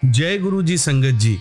जय गुरु जी संगत जी।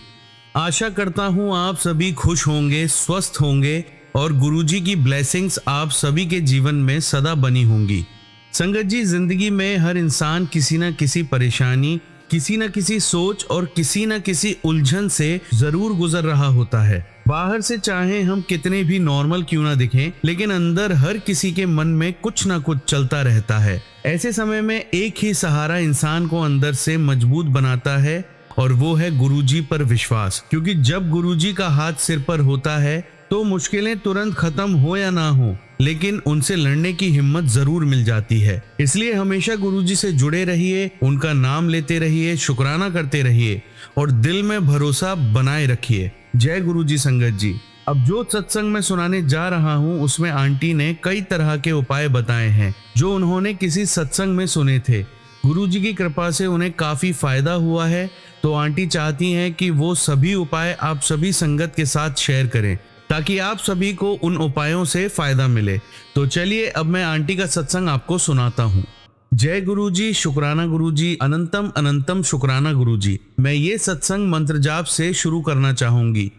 आशा करता हूँ आप सभी खुश होंगे, स्वस्थ होंगे और गुरु जी की ब्लेसिंग्स आप सभी के जीवन में सदा बनी होंगी। संगत जी, जिंदगी में हर इंसान किसी न किसी परेशानी, किसी न किसी सोच और किसी न किसी उलझन से जरूर गुजर रहा होता है। बाहर से चाहे हम कितने भी नॉर्मल क्यों ना दिखें, लेकिन अंदर हर किसी के मन में कुछ ना कुछ चलता रहता है। ऐसे समय में एक ही सहारा इंसान को अंदर से मजबूत बनाता है और वो है गुरुजी पर विश्वास। क्योंकि जब गुरुजी का हाथ सिर पर होता है तो मुश्किलें तुरंत खत्म हो या ना हो, लेकिन उनसे लड़ने की हिम्मत जरूर मिल जाती है। इसलिए हमेशा गुरुजी से जुड़े रहिए, उनका नाम लेते रहिए, शुक्राना करते रहिए और दिल में भरोसा बनाए रखिए। जय गुरुजी संगत जी। अब जो सत्संग में सुनाने जा रहा हूँ उसमें आंटी ने कई तरह के उपाय बताए हैं जो उन्होंने किसी सत्संग में सुने थे। गुरुजी की कृपा से उन्हें काफी फायदा हुआ है, तो आंटी चाहती हैं कि वो सभी उपाय आप सभी संगत के साथ शेयर करें ताकि आप सभी को उन उपायों से फायदा मिले। तो चलिए अब मैं आंटी का सत्संग आपको सुनाता हूँ। जय गुरुजी, शुक्राना गुरुजी, अनंतम अनंतम शुक्राना गुरुजी। मैं ये सत्संग मंत्र जाप से शुरू करना चाहूंगी।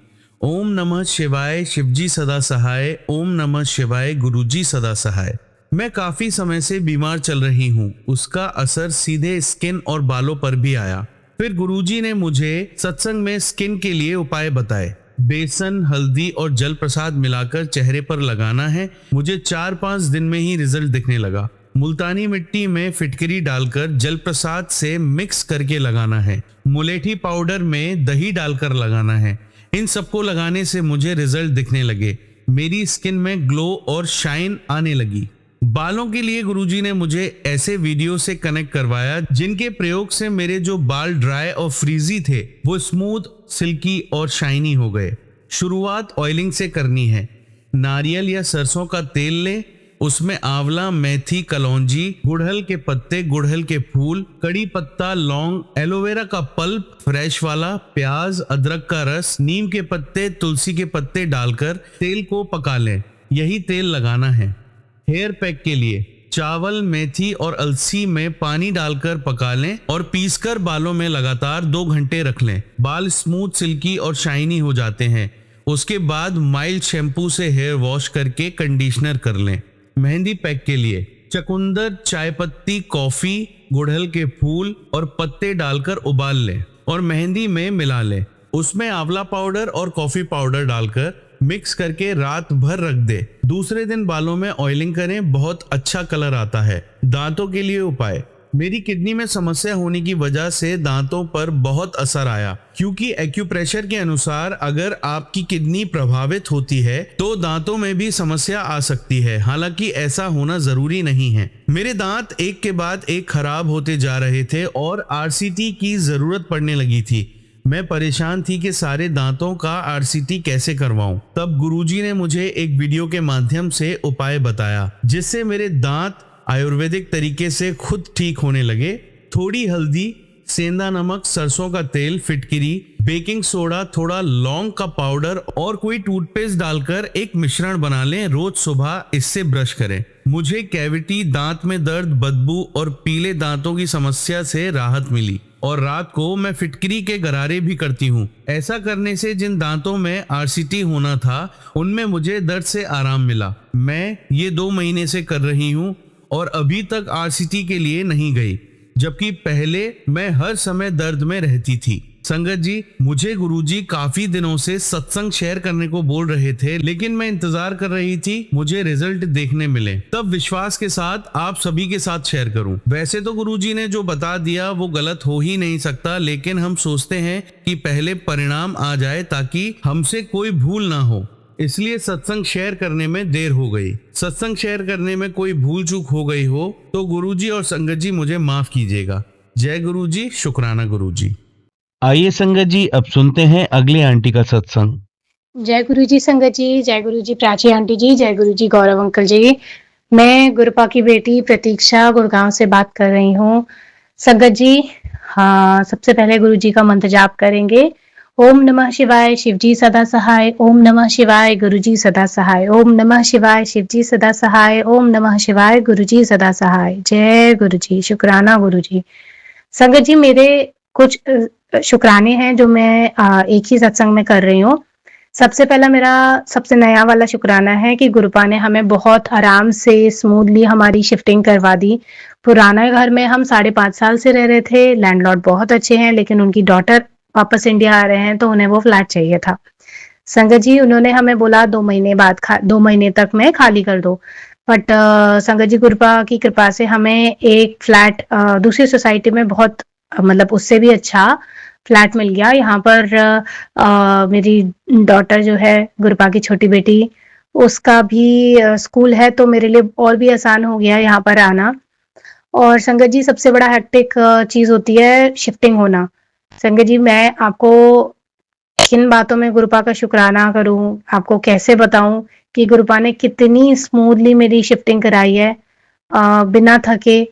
ओम नमः शिवाय, शिवजी सदा सहाय। ओम नमः शिवाय, गुरुजी सदा सहाय। मैं काफी समय से बीमार चल रही हूँ, उसका असर सीधे स्किन और बालों पर भी आया। फिर गुरुजी ने मुझे सत्संग में स्किन के लिए उपाय बताए। बेसन, हल्दी और जल प्रसाद मिलाकर चेहरे पर लगाना है। मुझे 4-5 दिन में ही रिजल्ट दिखने लगा। मुल्तानी मिट्टी में फिटकरी डालकर जल प्रसाद से मिक्स करके लगाना है। मुलेठी पाउडर में दही डालकर लगाना है। इन सबको लगाने से मुझे रिजल्ट दिखने लगे। मेरी स्किन में ग्लो और शाइन आने लगी। बालों के लिए गुरुजी ने मुझे ऐसे वीडियो से कनेक्ट करवाया जिनके प्रयोग से मेरे जो बाल ड्राई और फ्रीजी थे वो स्मूथ, सिल्की और शाइनी हो गए। शुरुआत ऑयलिंग से करनी है। नारियल या सरसों का तेल लें, उसमें आंवला, मेथी, कलौंजी, गुड़हल के पत्ते, गुड़हल के फूल, कड़ी पत्ता, लौंग, एलोवेरा का पल्प फ्रेश वाला, प्याज, अदरक का रस, नीम के पत्ते, तुलसी के पत्ते डालकर तेल को पका लें। यही तेल लगाना है। हेयर पैक के लिए चावल, मेथी और अलसी में पानी डालकर पका लें और पीसकर बालों में लगातार 2 घंटे रख लें। बाल स्मूथ, सिल्की और शाइनी हो जाते हैं। उसके बाद माइल्ड शैम्पू से हेयर वॉश करके कंडीशनर कर लें। मेहंदी पैक के लिए चकुंदर, चाय पत्ती, कॉफी, गुड़हल के फूल और पत्ते डालकर उबाल लें और मेहंदी में मिला लें। उसमें आंवला पाउडर और कॉफी पाउडर डालकर मिक्स करके रात भर रख दे। दूसरे दिन बालों में ऑयलिंग करें, बहुत अच्छा कलर आता है। दांतों के लिए उपाय। मेरी किडनी में समस्या होने की वजह से दांतों पर बहुत असर आया, क्योंकि एक्यूप्रेशर के अनुसार अगर आपकी किडनी प्रभावित होती है तो दांतों में भी समस्या आ सकती है। हालांकि ऐसा होना जरूरी नहीं है। मेरे दांत एक के बाद एक खराब होते जा रहे थे और आरसीटी की जरूरत पड़ने लगी थी। मैं परेशान थी कि सारे दांतों का आरसीटी कैसे करवाऊं। तब गुरुजी ने मुझे एक वीडियो के माध्यम से उपाय बताया जिससे मेरे दांत आयुर्वेदिक तरीके से खुद ठीक होने लगे। थोड़ी हल्दी, सेंधा नमक, सरसों का तेल, फिटकिरी, बेकिंग सोडा, थोड़ा लौंग का पाउडर और कोई टूथपेस्ट डालकर एक मिश्रण बना लें। रोज सुबह इससे ब्रश करें। मुझे कैविटी, दांत में दर्द, बदबू और पीले दांतों की समस्या से राहत मिली और रात को मैं फिटकरी के गरारे भी करती हूँ। ऐसा करने से जिन दांतों में आरसीटी होना था उनमें मुझे दर्द से आराम मिला। मैं ये 2 महीने से कर रही हूँ और अभी तक आरसीटी के लिए नहीं गई, जबकि पहले मैं हर समय दर्द में रहती थी। संगत जी, मुझे गुरुजी काफी दिनों से सत्संग शेयर करने को बोल रहे थे, लेकिन मैं इंतजार कर रही थी मुझे रिजल्ट देखने मिले, तब विश्वास के साथ आप सभी के साथ शेयर करूं। वैसे तो गुरुजी ने जो बता दिया वो गलत हो ही नहीं सकता, लेकिन हम सोचते हैं कि पहले परिणाम आ जाए ताकि हमसे कोई भूल ना हो, इसलिए सत्संग शेयर करने में देर हो गई। सत्संग शेयर करने में कोई भूल चूक हो गई हो तो गुरुजी और संगत जी मुझे माफ कीजिएगा। जय गुरुजी, शुक्राना गुरुजी। आइए संगत जी, अब सुनते हैं अगले आंटी का सत्संग। जय गुरु जी संगत जी, जय गुरु जी प्राची आंटी जी, जय गुरु जी गौरव अंकल जी। मैं गुरुपा की बेटी प्रतीक्षा गुड़गांव से बात कर रही हूँ। संगत जी, हाँ, सबसे पहले गुरु जी का मंत्र जाप करेंगे। ओम नमः शिवाय, शिवजी सदा सहाय। ओम नमः शिवाय, गुरुजी सदा सहाय। ओम नमः शिवाय, शिवजी सदा सहाय। ओम नमः शिवाय, गुरुजी सदा सहाय। जय गुरु जी, शुक्राना गुरु जी। संगत जी, मेरे कुछ शुक्राने हैं जो मैं एक ही सत्संग में कर रही हूँ। सबसे पहला मेरा सबसे नया वाला शुक्राना है कि गुरुपा ने हमें बहुत आराम से स्मूथली हमारी शिफ्टिंग करवा दी। पुराने घर में हम 5.5 साल से रह रहे थे। लैंडलॉर्ड बहुत अच्छे हैं, लेकिन उनकी डॉटर वापस इंडिया आ रहे हैं तो उन्हें वो फ्लैट चाहिए था। संगत जी उन्होंने हमें बोला 2 महीने बाद 2 महीने तक में खाली कर दो। बट संगत जी कृपा की कृपा से हमें एक फ्लैट दूसरी सोसाइटी में बहुत मतलब उससे भी अच्छा फ्लैट मिल गया। यहाँ पर मेरी डॉटर जो है गुरुपा की छोटी बेटी, उसका भी स्कूल है, तो मेरे लिए और भी आसान हो गया यहाँ पर आना। और संगत जी सबसे बड़ा हेक्टिक चीज होती है शिफ्टिंग होना। संगत जी मैं आपको किन बातों में गुरुपा का शुक्राना करूं, आपको कैसे बताऊं कि गुरुपा ने कितनी स्मूथली मेरी शिफ्टिंग कराई है बिना थके।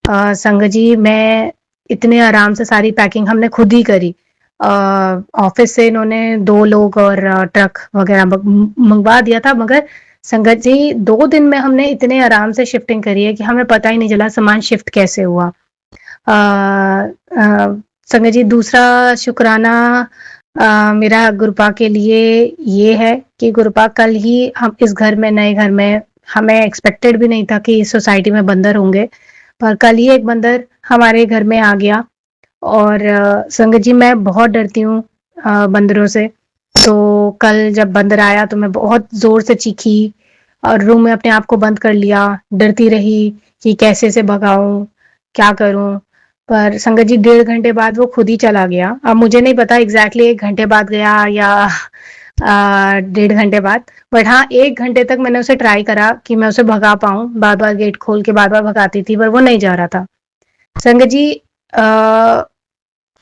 संगत जी मैं इतने आराम से सारी पैकिंग हमने खुद ही करी। ऑफिस से इन्होंने 2 लोग और ट्रक वगैरह मंगवा दिया था, मगर संगत जी 2 दिन में हमने इतने आराम से शिफ्टिंग करी है कि हमें पता ही नहीं चला सामान शिफ्ट कैसे हुआ। संगत जी दूसरा शुक्राना मेरा गुरुपा के लिए ये है कि गुरुपा कल ही हम इस घर में, नए घर में, हमें एक्सपेक्टेड भी नहीं था कि इस सोसाइटी में बंदर होंगे, पर कल ही एक बंदर हमारे घर में आ गया। और संगत जी मैं बहुत डरती हूँ बंदरों से। तो कल जब बंदर आया तो मैं बहुत जोर से चीखी और रूम में अपने आप को बंद कर लिया, डरती रही कि कैसे से भगाऊं, क्या करूं। पर संगत जी 1.5 घंटे बाद वो खुद ही चला गया। अब मुझे नहीं पता एग्जैक्टली 1 घंटे बाद गया या 1.5 घंटे बाद, बट हाँ 1 घंटे तक मैंने उसे ट्राई करा कि मैं उसे भगा पाऊं। बार बार गेट खोल के बार बार भगाती थी, पर वो नहीं जा रहा था। संगत जी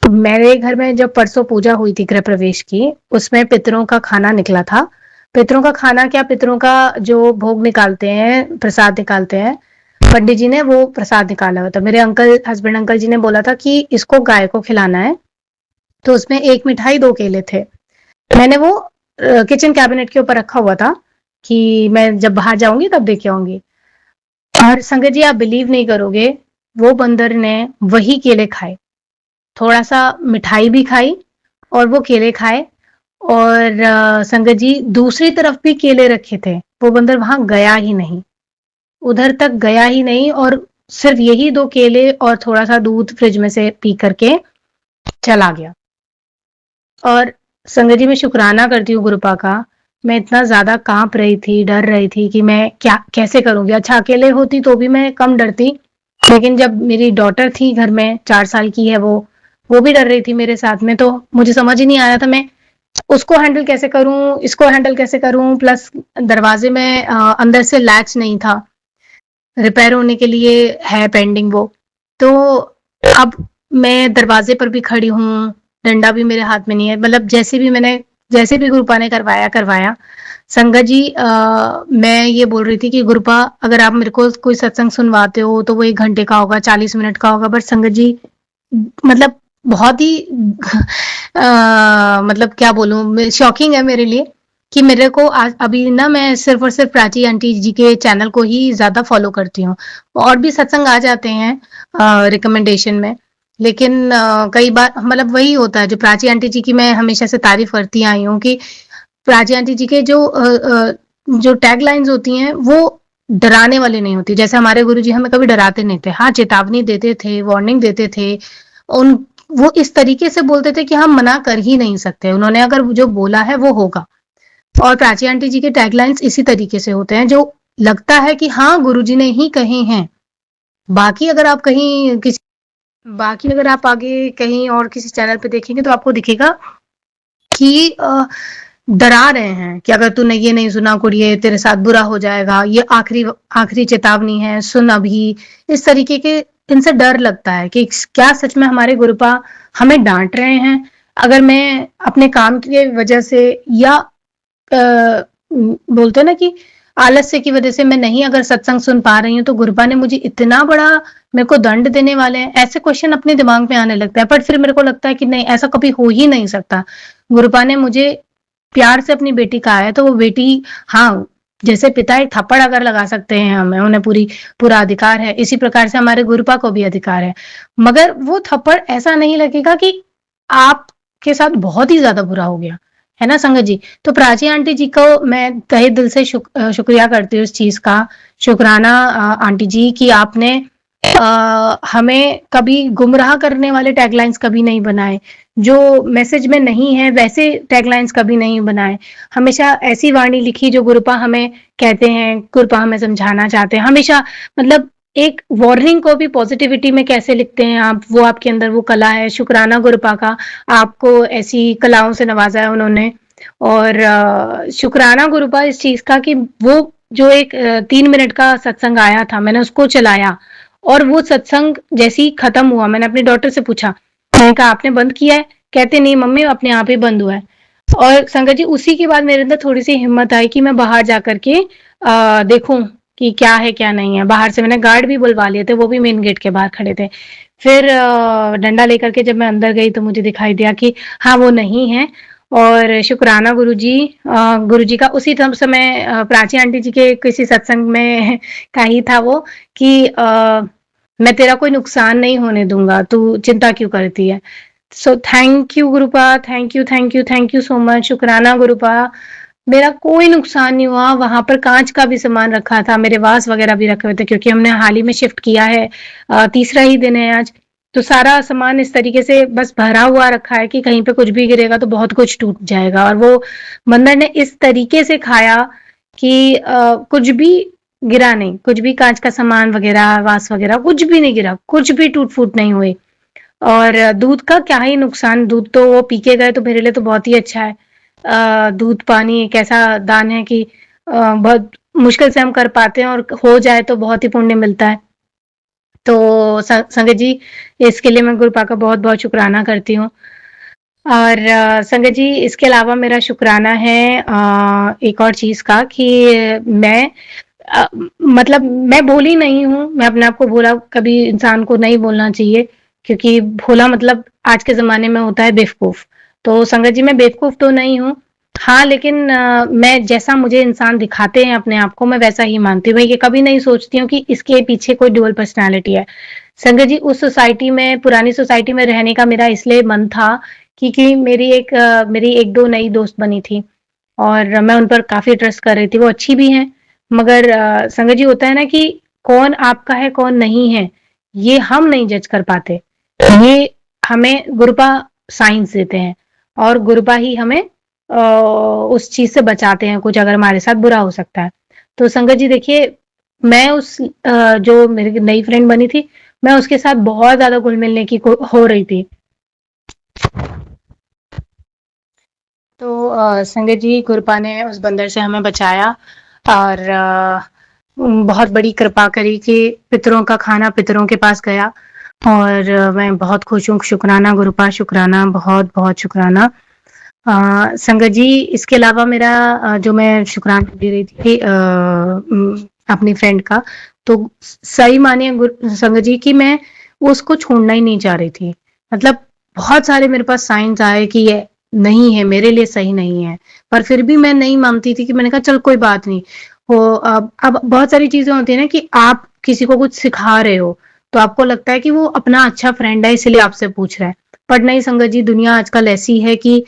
मेरे घर में जब परसों पूजा हुई थी गृह प्रवेश की, उसमें पितरों का खाना निकला था। पितरों का खाना क्या, पितरों का जो भोग निकालते हैं, प्रसाद निकालते हैं, पंडित जी ने वो प्रसाद निकाला हुआ था। मेरे हस्बैंड अंकल जी ने बोला था कि इसको गाय को खिलाना है, तो उसमें 1 मिठाई 2 केले थे। मैंने वो किचन कैबिनेट के ऊपर रखा हुआ था कि मैं जब बाहर जाऊंगी तब देख के आऊंगी। और संगत जी आप बिलीव नहीं करोगे, वो बंदर ने वही केले खाए, थोड़ा सा मिठाई भी खाई और वो केले खाए। और संगत जी दूसरी तरफ भी केले रखे थे, वो बंदर वहां गया ही नहीं, उधर तक गया ही नहीं, और सिर्फ यही 2 केले और थोड़ा सा दूध फ्रिज में से पी करके चला गया। और संगत जी मैं शुक्राना करती हूँ गुरुपा का। मैं इतना ज्यादा कांप रही थी, डर रही थी कि मैं क्या कैसे करूंगी। अच्छा अकेले होती तो भी मैं कम डरती, लेकिन जब मेरी डॉटर थी घर में, 4 साल की है वो भी डर रही थी मेरे साथ में, तो मुझे समझ ही नहीं आ रहा था मैं उसको हैंडल कैसे करूं, इसको हैंडल कैसे करूं। प्लस दरवाजे में अंदर से लैच नहीं था, रिपेयर होने के लिए है पेंडिंग वो। तो अब मैं दरवाजे पर भी खड़ी हूँ, डंडा भी मेरे हाथ में नहीं है, मतलब जैसे भी गुरुपा ने करवाया करवाया। संगत जी मैं ये बोल रही थी कि गुरुपा अगर आप मेरे को कोई सत्संग सुनवाते हो तो वो 1 घंटे का होगा, 40 मिनट का होगा, बट संगत जी मतलब बहुत ही मतलब क्या बोलूं, शॉकिंग है मेरे लिए कि मेरे को अभी ना मैं सिर्फ और सिर्फ प्राची आंटी जी के चैनल को ही ज्यादा फॉलो करती हूँ। और भी सत्संग आ जाते हैं रिकमेंडेशन में, लेकिन कई बार मतलब वही होता है जो प्राची आंटी जी की मैं हमेशा से तारीफ करती आई हूँ कि प्राची आंटी जी के जो टैग लाइंस होती हैं वो डराने वाली नहीं होती। जैसे हमारे गुरु जी हमें कभी डराते नहीं थे, हाँ चेतावनी देते थे, वार्निंग देते थे। उन वो इस तरीके से बोलते थे कि हम मना कर ही नहीं सकते, उन्होंने अगर जो बोला है वो होगा। और प्राची आंटी जी के टैगलाइंस इसी तरीके से होते हैं जो लगता है कि हाँ गुरुजी ने ही कहे हैं। बाकी अगर आप कहीं किसी बाकी अगर आप आगे कहीं और किसी चैनल पे देखेंगे तो आपको दिखेगा कि डरा रहे हैं कि अगर तूने ये नहीं सुना कुड़िए तेरे साथ बुरा हो जाएगा, ये आखिरी आखिरी चेतावनी है, सुन अभी। इस तरीके के इनसे डर लगता है कि क्या सच में हमारे गुरुपा हमें डांट रहे हैं। अगर मैं अपने काम की वजह से या बोलते हैं ना कि आलस्य की वजह से मैं नहीं अगर सत्संग सुन पा रही हूँ तो गुरुपा ने मुझे इतना बड़ा मेरे को दंड देने वाले हैं, ऐसे क्वेश्चन अपने दिमाग में आने लगता है। पर फिर मेरे को लगता है कि नहीं, ऐसा कभी हो ही नहीं सकता। गुरुपा ने मुझे प्यार से अपनी बेटी कहा है तो वो बेटी, हाँ जैसे पिता एक थप्पड़ अगर लगा सकते हैं हमें, उन्हें पूरा अधिकार है, इसी प्रकार से हमारे गुरुपा को भी अधिकार है। मगर वो थप्पड़ ऐसा नहीं लगेगा कि आपके साथ बहुत ही ज्यादा बुरा हो गया, है ना संगत जी। तो प्राची आंटी जी को मैं तहे दिल से शुक्रिया करती हूँ इस चीज का। शुक्राना आंटी जी कि आपने हमें कभी गुमराह करने वाले टैगलाइंस कभी नहीं बनाए, जो मैसेज में नहीं है वैसे टैगलाइंस कभी नहीं बनाए। हमेशा ऐसी वाणी लिखी जो गुरुपा हमें कहते हैं, गुरुपा हमें समझाना चाहते हैं। हमेशा मतलब एक वार्निंग को भी पॉजिटिविटी में कैसे लिखते हैं आप, वो आपके अंदर वो कला है। शुक्राना गुरुपा का, आपको ऐसी कलाओं से नवाजा है उन्होंने। और शुक्राना गुरुपा इस चीज का कि वो जो एक 3 मिनट का सत्संग आया था, मैंने उसको चलाया और वो सत्संग जैसे ही खत्म हुआ, मैंने अपनी डॉटर से पूछा, मैंने कहा आपने बंद किया है? कहते नहीं मम्मी अपने आप ही बंद हुआ है। और संगत जी उसी के बाद मेरे अंदर थोड़ी सी हिम्मत आई कि मैं बाहर जा करके देखूं कि क्या है क्या नहीं है। बाहर से मैंने गार्ड भी बुलवा लिए थे, वो भी मेन गेट के बाहर खड़े थे। फिर डंडा लेकर के जब मैं अंदर गई तो मुझे दिखाई दिया कि हाँ वो नहीं है। और शुक्राना गुरुजी का उसी समय प्राची आंटी जी के किसी सत्संग में का ही था वो कि मैं तेरा कोई नुकसान नहीं होने दूंगा, तू चिंता क्यों करती है। So thank you Gurupa, thank you thank you thank you so much. शुक्राना गुरुपा, मेरा कोई नुकसान नहीं हुआ। वहां पर कांच का भी सामान रखा था, मेरे वास वगैरह भी रखे हुए थे क्योंकि हमने हाल ही में शिफ्ट किया है, तीसरा ही दिन है आज। तो सारा सामान इस तरीके से बस भरा हुआ रखा है कि कहीं पे कुछ भी गिरेगा तो बहुत कुछ टूट जाएगा। और वो बंदर ने इस तरीके से खाया कि कुछ भी गिरा नहीं, कुछ भी कांच का सामान वगैरह वास वगैरह कुछ भी नहीं गिरा, कुछ भी टूट फूट नहीं हुई। और दूध का क्या ही नुकसान, दूध तो वो पी के गए तो मेरे लिए तो बहुत ही अच्छा है। दूध पानी एक ऐसा दान है कि बहुत मुश्किल से हम कर पाते हैं और हो जाए तो बहुत ही पुण्य मिलता है। तो संगत जी इसके लिए मैं गुरुपा का बहुत बहुत शुक्राना करती हूँ। और संगत जी इसके अलावा मेरा शुक्राना है एक और चीज का कि मैं अ, मतलब मैं भोली नहीं हूँ। मैं अपने आप को भोला कभी इंसान को नहीं बोलना चाहिए क्योंकि भोला मतलब आज के ज़माने में होता है बेवकूफ़। तो संगत जी मैं बेवकूफ़ तो नहीं हूँ। हाँ, लेकिन मैं जैसा मुझे इंसान दिखाते हैं अपने आप को मैं वैसा ही मानती हूँ। मैं ये कभी नहीं सोचती हूँ कि इसके पीछे कोई ड्यूअल पर्सनैलिटी है। संगत जी उस सोसाइटी में पुरानी सोसाइटी में रहने का मेरा इसलिए मन था क्योंकि मेरी 1-2 नई दोस्त बनी थी और मैं उन पर काफ़ी ट्रस्ट कर रही थी। वो अच्छी भी हैं। मगर संगत जी होता है ना कि कौन आपका है कौन नहीं है ये हम नहीं जज कर पाते। ये हमें गुरुपा साइंस देते हैं और गुरुपा ही हमें उस चीज से बचाते हैं कुछ अगर हमारे साथ बुरा हो सकता है। तो संगत जी देखिए मैं जो मेरी नई फ्रेंड बनी थी मैं उसके साथ बहुत ज्यादा घुल मिलने की हो रही थी। तो संगत जी गुरुपा ने उस बंदर से हमें बचाया और बहुत बड़ी कृपा करी कि पितरों का खाना पितरों के पास गया। और मैं बहुत खुश हूँ। शुक्राना गुरुपा, शुक्राना, बहुत बहुत शुक्राना। संगत जी इसके अलावा मेरा जो मैं शुक्राना दे रही थी अपनी फ्रेंड का, तो सही मानिए संगत जी कि मैं उसको छोड़ना ही नहीं चाह रही थी। मतलब बहुत सारे मेरे पास साइंस आए कि ये नहीं है, मेरे लिए सही नहीं है, पर फिर भी मैं नहीं मानती थी। कि मैंने कहा चल कोई बात नहीं। वो अब बहुत सारी चीजें होती है ना कि आप किसी को कुछ सिखा रहे हो तो आपको लगता है कि वो अपना अच्छा फ्रेंड है इसलिए आपसे पूछ रहा है। पर नहीं संगत जी दुनिया आजकल ऐसी है कि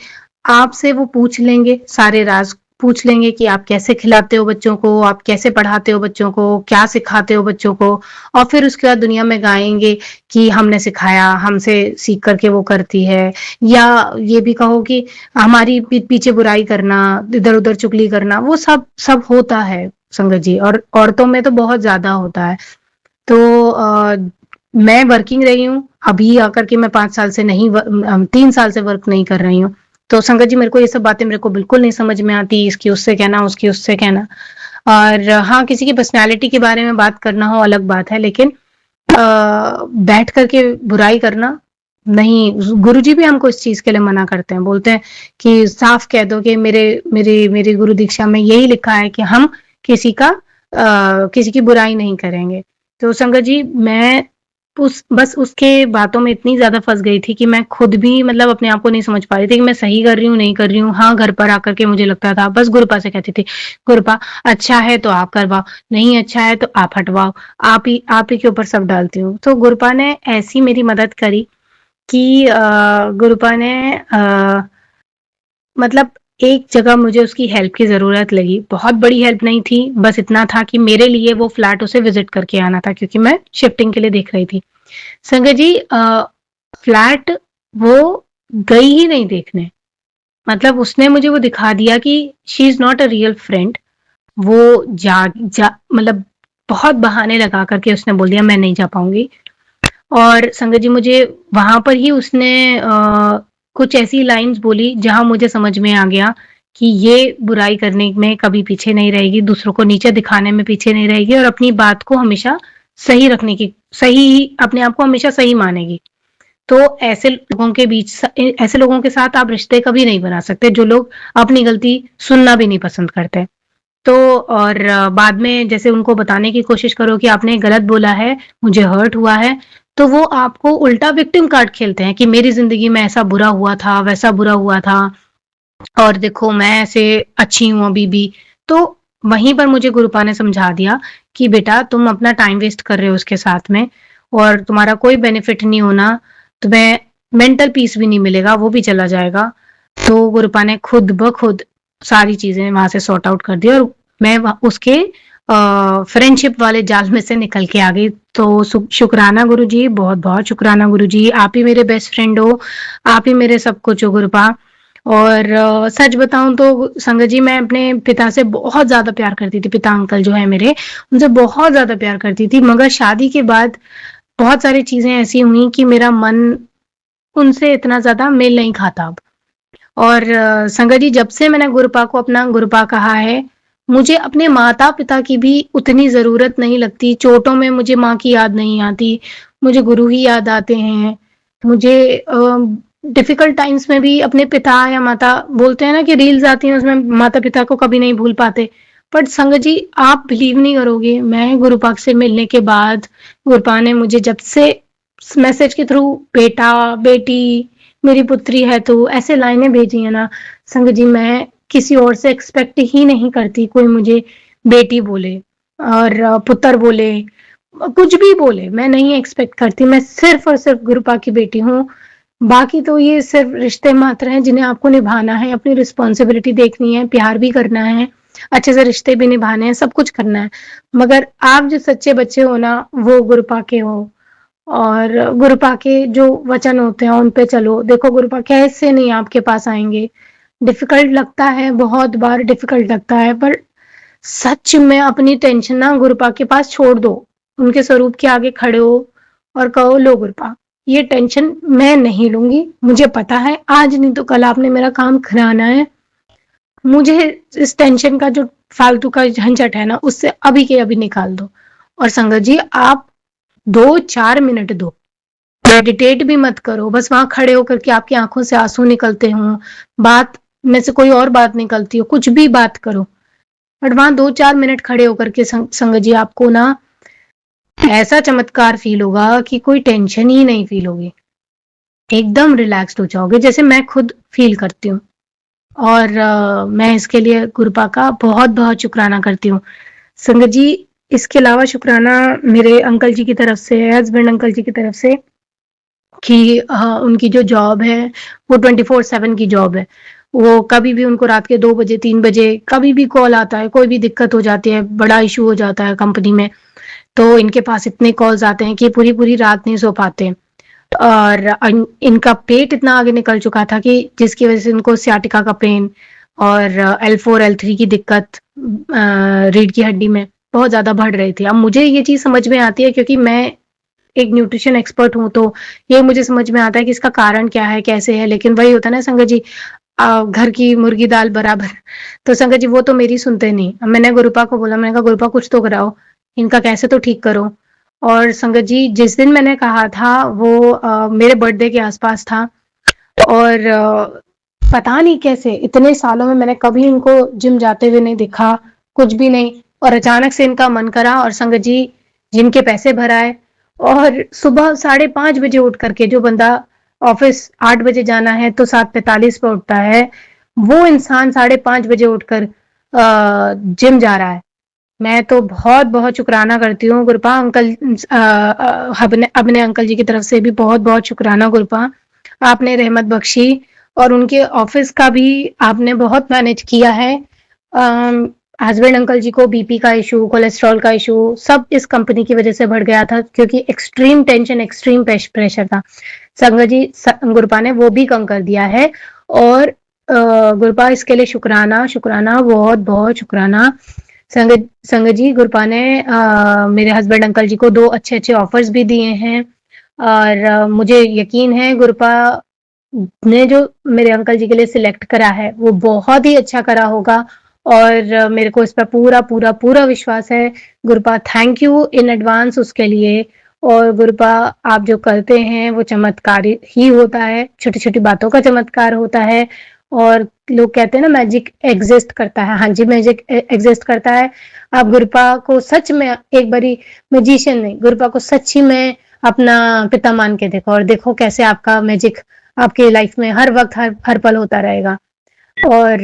आपसे वो पूछ लेंगे, सारे राज पूछ लेंगे कि आप कैसे खिलाते हो बच्चों को, आप कैसे पढ़ाते हो बच्चों को, क्या सिखाते हो बच्चों को। और फिर उसके बाद दुनिया में गाएंगे कि हमने सिखाया, हमसे सीख करके वो करती है। या ये भी कहो कि हमारी पीछे बुराई करना, इधर उधर चुगली करना, वो सब सब होता है संगत जी, और औरतों में तो बहुत ज्यादा होता है। तो मैं वर्किंग रही हूँ अभी आकर के मैं 5 साल से नहीं 3 साल से वर्क नहीं कर रही हूँ। तो संगत जी मेरे को ये सब बातें मेरे को बिल्कुल नहीं समझ में आती, इसकी उससे कहना उसकी उससे कहना। और हाँ किसी की पर्सनैलिटी के बारे में बात करना हो अलग बात है, लेकिन बैठ करके बुराई करना नहीं। गुरुजी भी हमको इस चीज के लिए मना करते हैं, बोलते हैं कि साफ कह दो कि मेरी मेरी गुरु दीक्षा में यही लिखा है कि हम किसी की बुराई नहीं करेंगे। तो संगत जी मैं बस उसके बातों में इतनी ज्यादा फंस गई थी कि मैं खुद भी मतलब अपने आप को नहीं समझ पा रही थी कि मैं सही कर रही हूँ नहीं कर रही हूँ। हाँ घर पर आकर के मुझे लगता था, बस गुरुपा से कहती थी गुरुपा अच्छा है तो आप करवाओ, नहीं अच्छा है तो आप हटवाओ, आप ही के ऊपर सब डालती हूँ। तो गुरुपा ने ऐसी मेरी मदद करी कि गुरुपा ने मतलब एक जगह मुझे उसकी हेल्प की ज़रूरत लगी। बहुत बड़ी हेल्प नहीं थी, बस इतना था कि मेरे लिए वो फ्लैट उसे विज़िट करके आना था क्योंकि मैं शिफ्टिंग के लिए देख रही थी। संगत जी फ्लैट वो गई ही नहीं देखने। मतलब उसने मुझे वो दिखा दिया कि she is not a real friend. वो मतलब बहुत बहाने लगा करके उसने बोल दिया मैं नहीं जा पाऊँगी। और संगत जी मुझे वहाँ पर ही उसने कुछ ऐसी लाइन्स बोली जहाँ मुझे समझ में आ गया कि ये बुराई करने में कभी पीछे नहीं रहेगी, दूसरों को नीचे दिखाने में पीछे नहीं रहेगी और अपनी बात को हमेशा सही रखने की सही अपने आप को हमेशा सही मानेगी। तो ऐसे लोगों के साथ आप रिश्ते कभी नहीं बना सकते जो लोग अपनी गलती सुनना भी नहीं पसंद करते। तो और बाद में जैसे उनको बताने की कोशिश करो कि आपने गलत बोला है, मुझे हर्ट हुआ है, तो वो आपको उल्टा विक्टिम कार्ड खेलते हैं कि मेरी ज़िंदगी में ऐसा बुरा हुआ था, वैसा बुरा हुआ था और देखो मैं ऐसे अच्छी हूँ अभी भी। तो वहीं पर मुझे गुरुपा ने समझा दिया कि बेटा तुम अपना टाइम वेस्ट कर रहे हो उसके साथ में और तुम्हारा कोई बेनिफिट नहीं होना, तुम्हें मेंटल पीस भी नहीं मिलेगा, वो भी चला जाएगा। तो गुरुपा ने खुद ब खुद सारी चीज़ें वहाँ से सॉर्ट आउट कर दी और मैं उसके फ्रेंडशिप वाले जाल में से निकल के आ गई। तो शुक्राना गुरुजी, बहुत बहुत शुक्राना गुरुजी, आप ही मेरे बेस्ट फ्रेंड हो, आप ही मेरे सब कुछ हो गुरुपा। और सच बताऊं तो संगत जी मैं अपने पिता से बहुत ज़्यादा प्यार करती थी, पिता अंकल जो है मेरे, उनसे बहुत ज़्यादा प्यार करती थी, मगर शादी के बाद बहुत सारी चीज़ें ऐसी हुई कि मेरा मन उनसे इतना ज़्यादा मेल नहीं खाता अब। और संगत जी जब से मैंने गुरुपा को अपना गुरुपा कहा है, मुझे अपने माता पिता की भी उतनी ज़रूरत नहीं लगती। चोटों में मुझे माँ की याद नहीं आती, मुझे गुरु ही याद आते हैं। मुझे डिफिकल्ट टाइम्स में भी अपने पिता या माता, बोलते हैं ना कि रील्स आती हैं उसमें माता पिता को कभी नहीं भूल पाते। बट संगत जी आप बिलीव नहीं करोगे, मैं गुरुपा से मिलने के बाद गुरुपा ने मुझे जब से मैसेज के थ्रू बेटा बेटी मेरी पुत्री है तो ऐसे लाइनें भेजी है ना संगत जी, मैं किसी और से एक्सपेक्ट ही नहीं करती कोई मुझे बेटी बोले और पुत्र बोले, कुछ भी बोले मैं नहीं एक्सपेक्ट करती। मैं सिर्फ और सिर्फ गुरुपा की बेटी हूँ। बाकी तो ये सिर्फ रिश्ते मात्र हैं जिन्हें आपको निभाना है, अपनी रिस्पॉन्सिबिलिटी देखनी है, प्यार भी करना है, अच्छे से रिश्ते भी निभाने हैं, सब कुछ करना है। मगर आप जो सच्चे बच्चे हो ना वो गुरुपा के हो और गुरुपा के जो वचन होते हैं उन पे चलो। देखो गुरुपा कैसे नहीं आपके पास आएंगे, डिफिकल्ट लगता है, बहुत बार डिफिकल्ट लगता है, पर सच में अपनी टेंशन ना गुरुपा के पास छोड़ दो, उनके स्वरूप के आगे खड़े हो और कहो लो गुरुपा ये टेंशन मैं नहीं लूंगी, मुझे पता है आज नहीं तो कल आपने मेरा काम कराना है, मुझे इस टेंशन का जो फालतू का झंझट है ना उससे अभी के अभी निकाल दो। और संगत जी आप 2-4 मिनट दो, मेडिटेट भी मत करो, बस वहां खड़े होकर के आपकी आंखों से आंसू निकलते हों, बात में से कोई और बात निकलती हो, कुछ भी बात करो, बट वहां 2-4 मिनट खड़े होकर के संगत जी आपको ना ऐसा चमत्कार फील होगा कि कोई टेंशन ही नहीं फील होगी, एकदम रिलैक्स्ड हो जाओगे जैसे मैं खुद फील करती हूँ। और मैं इसके लिए गुरुपा का बहुत बहुत शुक्राना करती हूँ। संगत जी इसके अलावा शुक्राना मेरे अंकल जी की तरफ से है, हस्बैंड अंकल जी की तरफ से, कि उनकी जो जॉब है वो 24/7 की जॉब है। वो कभी भी उनको रात के 2 बजे 3 बजे कभी भी कॉल आता है, कोई भी दिक्कत हो जाती है, बड़ा इशू हो जाता है कंपनी में, तो इनके पास इतने कॉल्स आते हैं कि पूरी पूरी रात नहीं सो पाते। और इनका पेट इतना आगे निकल चुका था कि जिसकी वजह से इनको सियाटिका का पेन और L4 L3 की दिक्कत रीढ़ की हड्डी में बहुत ज्यादा बढ़ रही थी। अब मुझे ये चीज समझ में आती है क्योंकि मैं एक न्यूट्रिशन एक्सपर्ट हूँ, तो ये मुझे समझ में आता है कि इसका कारण क्या है कैसे है। लेकिन वही होता है ना संगत जी, घर की मुर्गी दाल बराबर। तो संगत जी वो तो मेरी सुनते नहीं। अब मैंने गुरुपा को बोला, मैंने कहा गुरुपा कुछ तो कराओ, इनका कैसे तो ठीक करो। और संगत जी जिस दिन मैंने कहा था वो मेरे बर्थडे के आसपास था और पता नहीं कैसे इतने सालों में मैंने कभी इनको जिम जाते हुए नहीं देखा, कुछ भी नहीं, और अचानक से इनका मन करा और संगत जी जिम के पैसे भराए और सुबह 5:30 बजे उठ करके, जो बंदा ऑफिस 8 बजे जाना है तो 7:45 पे उठता है, वो इंसान 5:30 बजे उठकर जिम जा रहा है। मैं तो बहुत बहुत शुक्राना करती हूँ गुरुपा अंकल, अपने अपने अंकल जी की तरफ से भी बहुत बहुत शुक्राना गुरुपा। आपने रहमत बख्शी और उनके ऑफिस का भी आपने बहुत मैनेज किया है। हस्बैंड अंकल जी को बीपी का इशू, कोलेस्ट्रॉल का इशू सब इस कंपनी की वजह से बढ़ गया था, क्योंकि एक्सट्रीम टेंशन, एक्सट्रीम प्रेशर था। संगत जी गुरपा ने वो भी कम कर दिया है। और गुरपा इसके लिए शुक्राना, शुक्राना, बहुत बहुत शुक्राना। संगत जी गुरपा ने मेरे हस्बैंड अंकल जी को 2 अच्छे-अच्छे ऑफर्स भी दिए हैं। और मुझे यकीन है गुरपा ने जो मेरे अंकल जी के लिए सिलेक्ट करा है वो बहुत ही अच्छा करा होगा। और मेरे को इस पर पूरा पूरा पूरा विश्वास है। Gurpa thank you in advance उसके लिए। और गुरपा आप जो करते हैं वो चमत्कार ही होता है, छोटी छोटी बातों का चमत्कार होता है। और लोग कहते हैं ना मैजिक एग्जिस्ट करता है, हाँ जी मैजिक एग्जिस्ट करता है। आप गुरपा को सच में एक बारी, मैजिशियन नहीं, गुरपा को सच्ची में अपना पिता मान के देखो, और देखो कैसे आपका मैजिक आपके लाइफ में हर वक्त हर पल होता रहेगा। और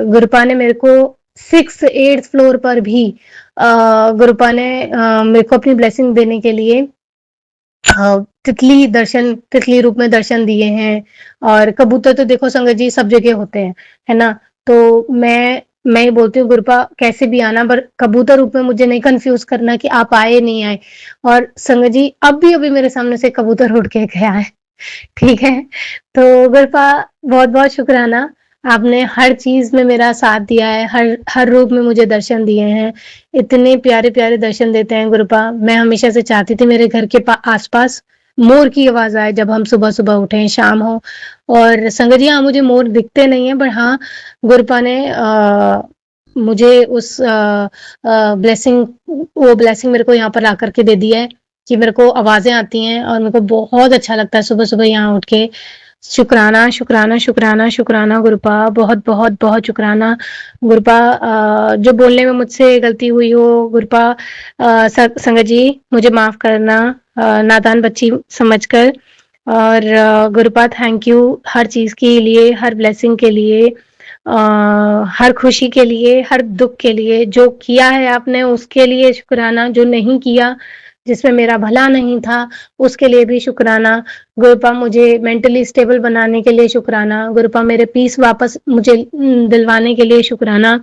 गुरपा ने मेरे को 6th 8th फ्लोर पर भी गुरपा ने मेरे को अपनी ब्लेसिंग देने के लिए तितली रूप में दर्शन दिए हैं। और कबूतर तो देखो संगत जी सब जगह होते हैं, है ना। तो मैं ये बोलती हूँ गुरपा कैसे भी आना, पर कबूतर रूप में मुझे नहीं कंफ्यूज करना कि आप आए नहीं आए। और संगत जी अब भी अभी मेरे सामने से कबूतर उड़ के गया है। ठीक है, तो गुरपा बहुत बहुत शुक्राना। आपने हर चीज में मेरा साथ दिया है, हर हर रूप में मुझे दर्शन दिए हैं। इतने प्यारे प्यारे दर्शन देते हैं गुरपा। मैं हमेशा से चाहती थी मेरे घर के आसपास मोर की आवाज आए जब हम सुबह सुबह उठें, शाम हो। और संगत जी हाँ, मुझे मोर दिखते नहीं है, पर हाँ गुरपा ने मुझे उस ब्लेसिंग, वो ब्लेसिंग मेरे को यहाँ पर ला करके दे दी है कि मेरे को आवाजें आती हैं और मेरे को बहुत अच्छा लगता है सुबह सुबह यहाँ उठ के। शुक्राना शुक्राना शुक्राना शुक्राना गुरपा, बहुत बहुत बहुत शुक्राना गुरपा। जो बोलने में मुझसे गलती हुई हो गुरपा, संगत जी मुझे माफ करना, नादान बच्ची समझकर। और गुरपा थैंक यू हर चीज के लिए, हर ब्लेसिंग के लिए, हर खुशी के लिए, हर दुख के लिए। जो किया है आपने उसके लिए शुक्राना, जो नहीं किया जिसमें मेरा भला नहीं था उसके लिए भी शुक्राना। गुरपा मुझे मेंटली स्टेबल बनाने के लिए शुक्राना। गुरपा मेरे पीस वापस मुझे दिलवाने के लिए शुक्राना।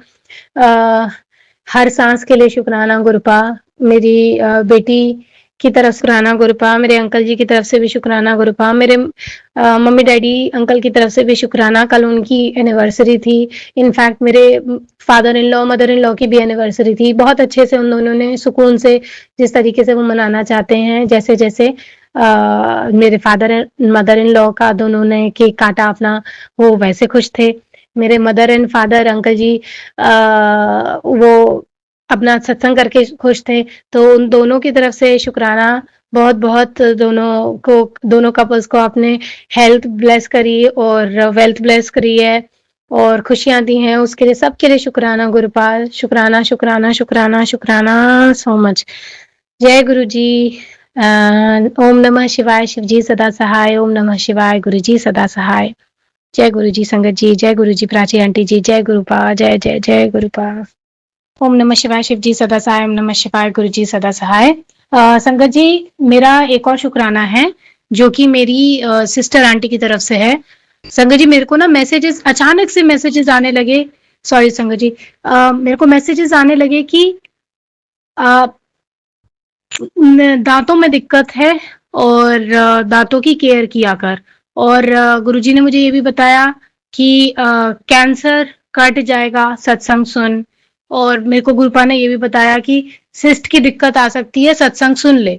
हर सांस के लिए शुक्राना गुरपा। मेरी बेटी की तरफ शुक्राना गुरपा, मेरे अंकल जी की तरफ से भी शुक्राना गुरपा, मेरे मम्मी डैडी अंकल की तरफ से भी शुक्राना। कल उनकी एनिवर्सरी थी। इनफैक्ट मेरे father in law mother in law की भी एनिवर्सरी थी। बहुत अच्छे से उन दोनों ने सुकून से, जिस तरीके से वो मनाना चाहते हैं, जैसे जैसे मेरे फादर मदर इन लॉ का दोनों ने केक काटा अपना, वो वैसे खुश थे। मेरे मदर एंड फादर अंकल जी वो अपना सत्संग करके खुश थे। तो उन दोनों की तरफ से शुक्राना बहुत बहुत। दोनों कपल्स को आपने हेल्थ ब्लेस करी और वेल्थ ब्लेस करी है और खुशियां दी हैं, उसके लिए सबके लिए शुक्राना गुरुपाल। शुक्राना शुक्राना शुक्राना शुक्राना सो मच। जय गुरु जी। ओम नमः शिवाय, शिव जी सदा सहाय। ओम नमः शिवाय, गुरु जी सदा सहाय। जय गुरु जी संगत जी, जय गुरु जी प्राची आंटी जी, जय गुरुपा, जय जय जय गुरुपा। ओम नमः शिवाय, शिव जी सदा सहाय। ओम नमः शिवाय, गुरु जी सदा सहाय। संगत जी मेरा एक और शुक्राना है जो कि मेरी सिस्टर आंटी की तरफ से है। संगत जी मेरे को ना मैसेजेस, अचानक से मैसेजेस आने लगे, सॉरी संगत जी, मेरे को मैसेजेस आने लगे कि दांतों में दिक्कत है और दांतों की केयर किया कर। और गुरुजी ने मुझे ये भी बताया कि कैंसर कट जाएगा सत्संग सुन। और मेरे को गुरुपा ने ये भी बताया कि सिस्ट की दिक्कत आ सकती है, सत्संग सुन ले।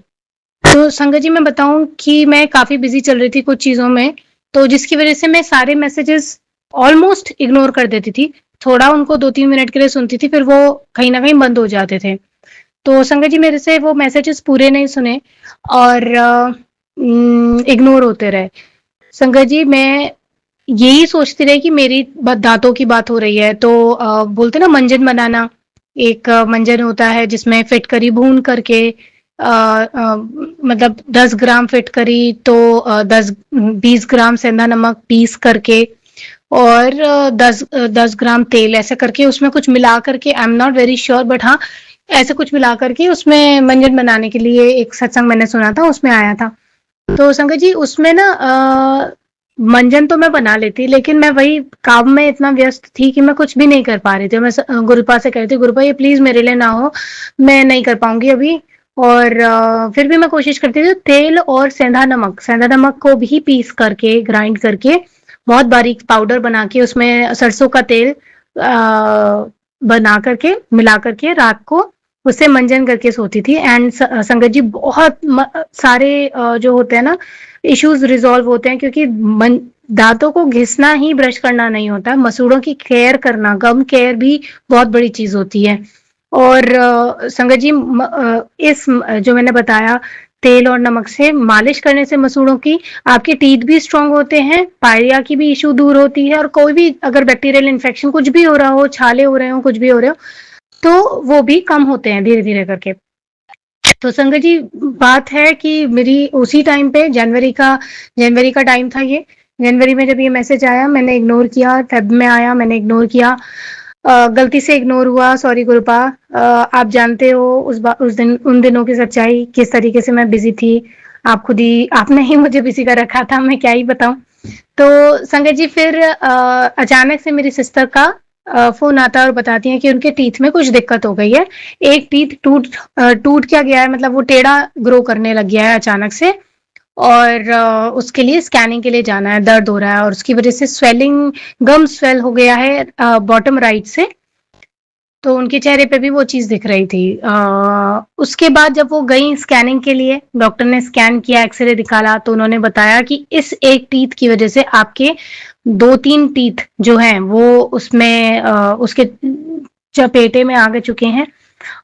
तो संगत जी मैं बताऊं कि मैं काफी बिजी चल रही थी कुछ चीजों में, तो जिसकी वजह से मैं सारे मैसेजेस ऑलमोस्ट इग्नोर कर देती थी। थोड़ा उनको 2-3 मिनट के लिए सुनती थी, फिर वो कहीं ना कहीं बंद हो जाते थे। तो संगत जी मेरे से वो मैसेजेस पूरे नहीं सुने और इग्नोर होते रहे। संगत जी मैं यही सोचती रही कि मेरी दांतों की बात हो रही है, तो बोलते ना मंजन बनाना, एक मंजन होता है जिसमें फिटकरी भून करके मतलब 10 ग्राम फिटकरी तो 10-20 ग्राम सेंधा नमक पीस करके और 10 ग्राम तेल ऐसे करके उसमें कुछ मिला करके, I am not very sure but हाँ ऐसे कुछ मिला करके उसमें मंजन बनाने के लिए एक सत्संग मैंने सुना था, उसमें आया था। तो संगत जी उसमें ना मंजन तो मैं बना लेती, लेकिन मैं वही काम में इतना व्यस्त थी कि मैं कुछ भी नहीं कर पा रही थी। मैं गुरुपा से कह रही थी, गुरुपा ये प्लीज मेरे लिए ना हो, मैं नहीं कर पाऊंगी अभी। और फिर भी मैं कोशिश करती थी। तेल और सेंधा नमक को भी पीस करके, ग्राइंड करके, बहुत बारीक पाउडर बना के, उसमें सरसों का तेल बना करके, मिला करके रात को उससे मंजन करके सोती थी। एंड संगत जी बहुत सारे जो होते हैं ना इश्यूज रिजॉल्व होते हैं, क्योंकि दांतों को घिसना ही ब्रश करना नहीं होता, मसूड़ों की केयर करना, गम केयर भी बहुत बड़ी चीज होती है। और संगत जी जो मैंने बताया, तेल और नमक से मालिश करने से मसूड़ों की, आपके टीथ भी स्ट्रांग होते हैं, पायरिया की भी इशू दूर होती है, और कोई भी अगर बैक्टीरियल इन्फेक्शन कुछ भी हो रहा हो, छाले हो रहे हो, कुछ भी हो रहे हो, तो वो भी कम होते हैं धीरे धीरे करके। तो संगत जी बात है कि मेरी उसी टाइम पे जनवरी का टाइम था ये। जनवरी में जब ये मैसेज आया मैंने इग्नोर किया, फेब में आया मैंने इग्नोर किया, गलती से इग्नोर हुआ, सॉरी गुरुपा। आप जानते हो उस दिन उन दिनों की सच्चाई, किस तरीके से मैं बिजी थी। आप खुद ही आपने ही मुझे बिजी कर रखा था, मैं क्या ही बताऊं। तो संगत जी फिर अचानक से मेरी सिस्टर का फोन आता है और बताती हैं कि उनके टीथ में कुछ दिक्कत हो गई है। एक टीथ टूट क्या गया है, मतलब वो टेढ़ा ग्रो करने लग गया है अचानक से। और उसके लिए स्कैनिंग के लिए जाना है, दर्द हो रहा है, और उसकी वजह से स्वेलिंग, गम स्वेल हो गया है बॉटम राइट से। तो उनके चेहरे पे भी वो चीज दिख रही थी। उसके बाद जब वो गई स्कैनिंग के लिए, डॉक्टर ने स्कैन किया, एक्सरे निकाला, तो उन्होंने बताया कि इस एक टीथ की वजह से आपके 2-3 टीथ जो हैं वो उसमें उसके चपेटे में आ गए चुके हैं,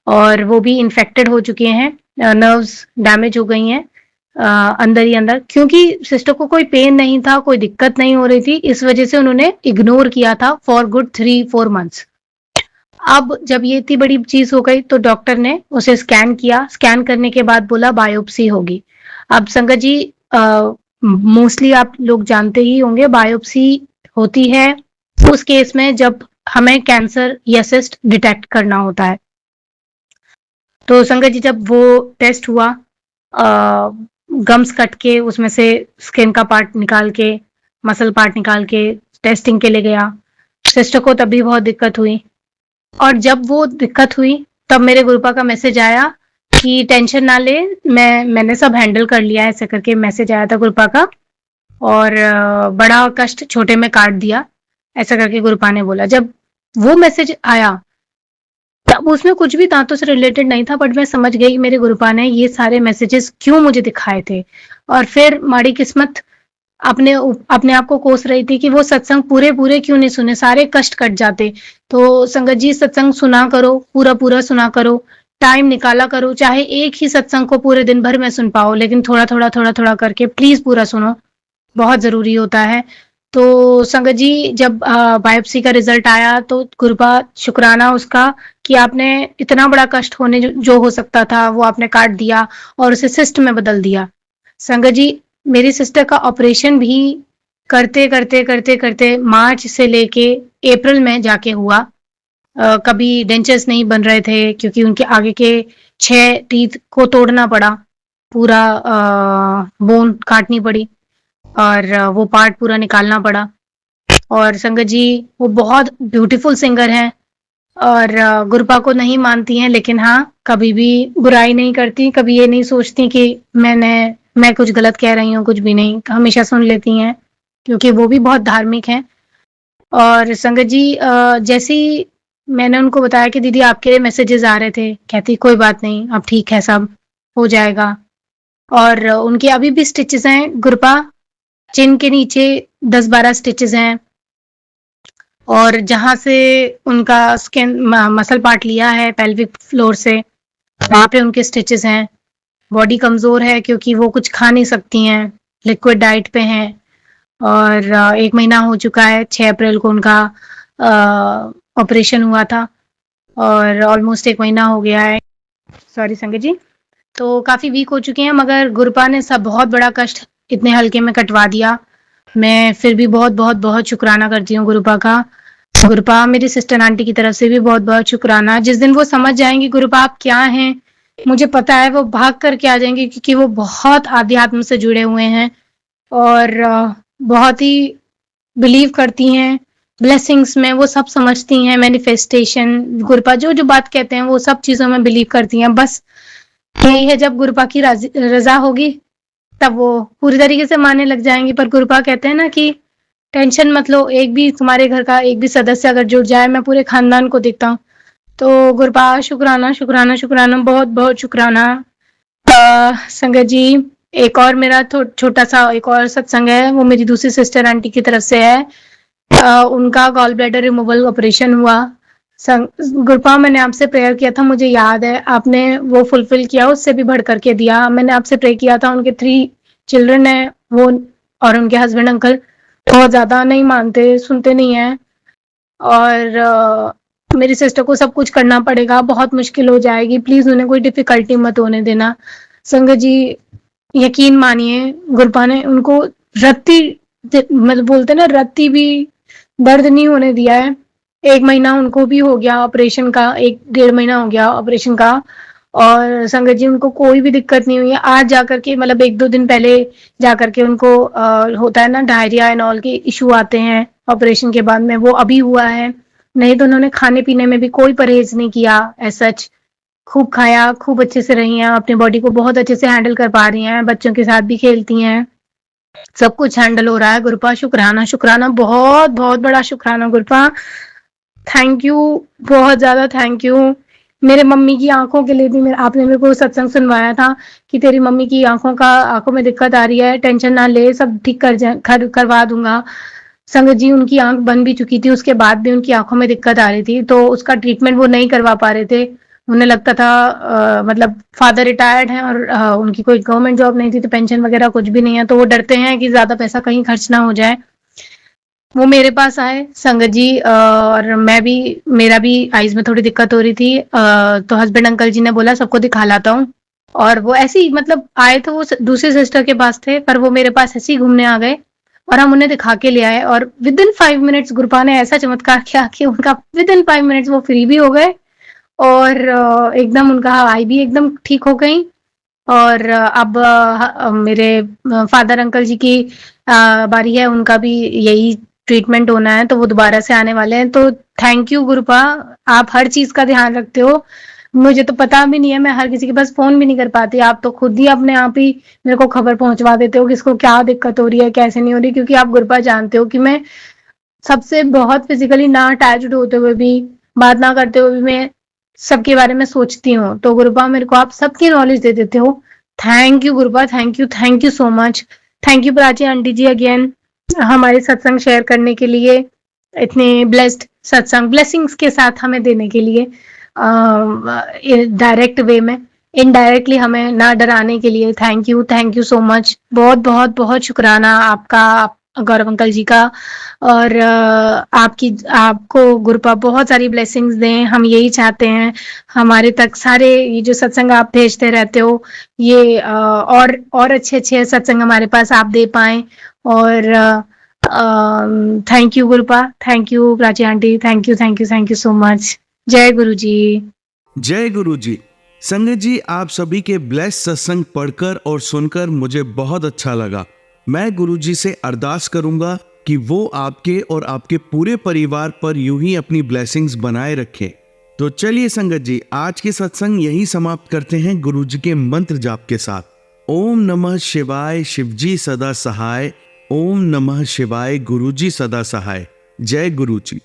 और वो भी इन्फेक्टेड हो चुके हैं, नर्व्स डैमेज हो गई हैं अंदर ही अंदर। क्योंकि सिस्टर को कोई पेन नहीं था, कोई दिक्कत नहीं हो रही थी, इस वजह से उन्होंने इग्नोर किया था फॉर गुड 3-4 मंथ्स। अब जब ये इतनी बड़ी चीज हो गई तो डॉक्टर ने उसे स्कैन किया, स्कैन करने के बाद बोला बायोप्सी होगी। अब संगत जी मोस्टली आप लोग जानते ही होंगे, बायोप्सी होती है उस केस में जब हमें कैंसर या सिस्ट डिटेक्ट करना होता है। तो संगत जी जब वो टेस्ट हुआ, गम्स कट के उसमें से स्किन का पार्ट निकाल के, मसल पार्ट निकाल के टेस्टिंग के लिए गया, सिस्टर को तब भी बहुत दिक्कत हुई। और जब वो दिक्कत हुई तब मेरे गुरुपा का मैसेज आया कि टेंशन ना ले, मैंने सब हैंडल कर लिया है, ऐसे करके मैसेज आया था गुरुपा का। और बड़ा कष्ट छोटे में काट दिया, ऐसा करके गुरुपा ने बोला। जब वो मैसेज आया तब उसमें कुछ भी दांतों से रिलेटेड नहीं था, बट मैं समझ गई कि मेरे गुरुपा ने ये सारे मैसेजेस क्यों मुझे दिखाए थे। और फिर माड़ी किस्मत अपने अपने आप को कोस रही थी कि वो सत्संग पूरे पूरे क्यों नहीं सुने, सारे कष्ट कट जाते। तो संगत जी सत्संग सुना करो, पूरा पूरा सुना करो, टाइम निकाला करो, चाहे एक ही सत्संग को पूरे दिन भर में सुन पाओ, लेकिन थोड़ा थोड़ा करके प्लीज पूरा सुनो, बहुत जरूरी होता है। तो संगत जी जब बायोप्सी का रिजल्ट आया तो गुरुपा, शुक्राना उसका कि आपने इतना बड़ा कष्ट होने जो हो सकता था वो आपने काट दिया और उसे सिस्ट में बदल दिया। संगत जी मेरी सिस्टर का ऑपरेशन भी करते करते करते करते मार्च से लेके अप्रैल में जाके हुआ। कभी डेंचर्स नहीं बन रहे थे क्योंकि उनके आगे के 6 टीथ को तोड़ना पड़ा, पूरा बोन काटनी पड़ी, और वो पार्ट पूरा निकालना पड़ा। और संगत जी वो बहुत ब्यूटीफुल सिंगर हैं, और गुरुपा को नहीं मानती हैं, लेकिन हाँ कभी भी बुराई नहीं करती, कभी ये नहीं सोचती कि मैं कुछ गलत कह रही हूँ, कुछ भी नहीं, हमेशा सुन लेती हैं, क्योंकि वो भी बहुत धार्मिक हैं। और संगत जी जैसे ही मैंने उनको बताया कि दीदी आपके लिए मैसेजेस आ रहे थे, कहती कोई बात नहीं, अब ठीक है, सब हो जाएगा। और उनके अभी भी स्टिचेस हैं गुरुपा, चिन के नीचे 10-12 स्टिचेस हैं, और जहां से उनका स्किन मसल पार्ट लिया है पेल्विक फ्लोर से, वहां पे उनके स्टिचेस हैं। बॉडी कमजोर है क्योंकि वो कुछ खा नहीं सकती हैं, लिक्विड डाइट पे हैं। और 1 महीना हो चुका है, 6 अप्रैल को उनका ऑपरेशन हुआ था, और ऑलमोस्ट 1 महीना हो गया है। सॉरी संगत जी, तो काफी वीक हो चुके हैं, मगर गुरुपा ने सब बहुत बड़ा कष्ट इतने हल्के में कटवा दिया। मैं फिर भी बहुत बहुत बहुत शुक्राना करती हूँ गुरुपा का। गुरुपा मेरी सिस्टर आंटी की तरफ से भी बहुत बहुत शुक्राना। जिस दिन वो समझ जाएंगी गुरुपा आप क्या हैं, मुझे पता है वो भाग करके आ जाएंगे, क्योंकि वो बहुत आध्यात्म से जुड़े हुए हैं। और बहुत ही बिलीव करती हैं ब्लेसिंग्स में, वो सब समझती हैं, मैनिफेस्टेशन, गुरुपा जो जो बात कहते हैं वो सब चीज़ों में बिलीव करती हैं। बस यही है, जब गुरुपा की रज़ा होगी तब वो पूरी तरीके से मानने लग जाएँगी। पर गुरुपा कहते हैं ना कि टेंशन मत लो, एक भी तुम्हारे घर का एक भी सदस्य अगर जुड़ जाए, मैं पूरे खानदान को देखता हूँ। तो गुरुपा शुक्राना, शुक्राना, शुक्राना, बहुत-बहुत शुक्राना। संगत जी, एक और मेरा छोटा-सा एक और सत्संग है, वो मेरी दूसरी सिस्टर आंटी की तरफ से है। उनका गॉल ब्लैडर रिमूवल ऑपरेशन हुआ। गुरुपा, मैंने आपसे प्रेयर किया था, मुझे याद है, आपने वो फुलफिल किया, उससे भी बढ़ करके दिया। मैंने आपसे प्रे किया था, उनके 3 चिल्ड्रन हैं वो, और उनके हस्बैंड अंकल बहुत ज़्यादा नहीं मानते, सुनते नहीं हैं, और मेरी सिस्टर को सब कुछ करना पड़ेगा, बहुत मुश्किल हो जाएगी, प्लीज़ उन्हें कोई डिफ़िकल्टी मत होने देना। संगत जी, यकीन मानिए, गुरुपा ने उनको रत्ती, मतलब बोलते हैं ना, रत्ती भी दर्द नहीं होने दिया है। 1 महीना उनको भी हो गया ऑपरेशन का, 1 डेढ़ महीना हो गया ऑपरेशन का, और संगत जी उनको कोई भी दिक्कत नहीं हुई है। आज जाकर के, मतलब 1-2 दिन पहले जाकर के उनको होता है ना डायरिया एंड ऑल के इश्यू आते हैं ऑपरेशन के बाद में, वो अभी हुआ है। नहीं तो उन्होंने खाने पीने में भी कोई परहेज नहीं किया एज सच, खूब खाया, खूब अच्छे से रही हैं, अपनी बॉडी को बहुत अच्छे से हैंडल कर पा रही हैं, बच्चों के साथ भी खेलती हैं, सब कुछ हैंडल हो रहा है। गुरुपा शुक्राना, शुक्राना, बहुत बहुत बड़ा शुक्राना गुरुपा, थैंक यू, बहुत ज़्यादा थैंक यू। मेरे मम्मी की आंखों के लिए भी आपने मेरे को सत्संग सुनवाया था कि तेरी मम्मी की आंखों में दिक्कत आ रही है, टेंशन ना ले, सब ठीक करवा दूंगा। संगत जी, उनकी आंख बन भी चुकी थी, उसके बाद भी उनकी आंखों में दिक्कत आ रही थी, तो उसका ट्रीटमेंट वो नहीं करवा पा रहे थे। उन्हें लगता था मतलब फादर रिटायर्ड हैं, और उनकी कोई गवर्नमेंट जॉब नहीं थी, तो पेंशन वगैरह कुछ भी नहीं है, तो वो डरते हैं कि ज़्यादा पैसा कहीं खर्च ना हो जाए। वो मेरे पास आए संगत जी, और मैं भी, मेरा भी आईज में थोड़ी दिक्कत हो रही थी, तो हस्बैंड अंकल जी ने बोला सबको दिखा लाता हूँ, और वो ऐसे ही मतलब आए तो वो दूसरी सिस्टर के पास थे, पर वो मेरे पास ऐसे ही घूमने आ गए, और हम उन्हें दिखा के ले आए, और विद इन 5 मिनट्स गुरुपा ने ऐसा चमत्कार किया कि उनका विद इन 5 मिनट्स वो फ्री भी हो गए, और एकदम उनका आई भी एकदम ठीक हो गई, और अब मेरे फादर अंकल जी की बारी है, उनका भी यही ट्रीटमेंट होना है, तो वो दोबारा से आने वाले हैं। तो थैंक यू गुरुपा, आप हर चीज का ध्यान रखते हो, मुझे तो पता भी नहीं है, मैं हर किसी के पास फोन भी नहीं कर पाती, आप तो खुद ही अपने आप ही मेरे को खबर पहुंचवा देते हो किसको क्या दिक्कत हो रही है, कैसे नहीं हो रही, क्योंकि आप गुरुपा जानते हो कि मैं सबसे बहुत फिजिकली ना अटैच्ड होते हुए भी, बात ना करते हुए भी, मैं सबके बारे में सोचती हूँ। तो गुरुपा, मेरे को आप सबकी नॉलेज दे देते हो, thank you Gurupa, thank you so much. Thank you Prachi aunty ji again, हमारे सत्संग शेयर करने के लिए, इतने ब्लेस्ड सत्संग ब्लेसिंग्स के साथ हमें देने के लिए, डायरेक्ट वे में, इनडायरेक्टली हमें ना डराने के लिए, थैंक यू सो मच, बहुत बहुत बहुत शुक्राना आपका, गौरव अंकल जी का, और आपको गुरुपा बहुत सारी ब्लेसिंग्स दें, हम यही चाहते हैं। हमारे तक सारे ये जो सत्संग आप भेजते रहते हो, ये और अच्छे अच्छे सत्संग हमारे पास आप दे पाएं, और thank you Gurupa, thank you Prachi aunty, thank you so much. जय गुरु जी। जय गुरु जी। संगत जी, आप सभी के ब्लेस सत्संग पढ़कर और सुनकर मुझे बहुत अच्छा लगा। मैं गुरु जी से अरदास करूंगा कि वो आपके और आपके पूरे परिवार पर यूं ही अपनी ब्लेसिंग्स बनाए रखें। तो चलिए संगत जी, आज के सत्संग यही समाप्त करते हैं गुरु जी के मंत्र जाप के साथ। ओम नमः शिवाय, शिवजी सदा सहाय। ओम नमः शिवाय, गुरु जी सदा सहाय। जय गुरु जी।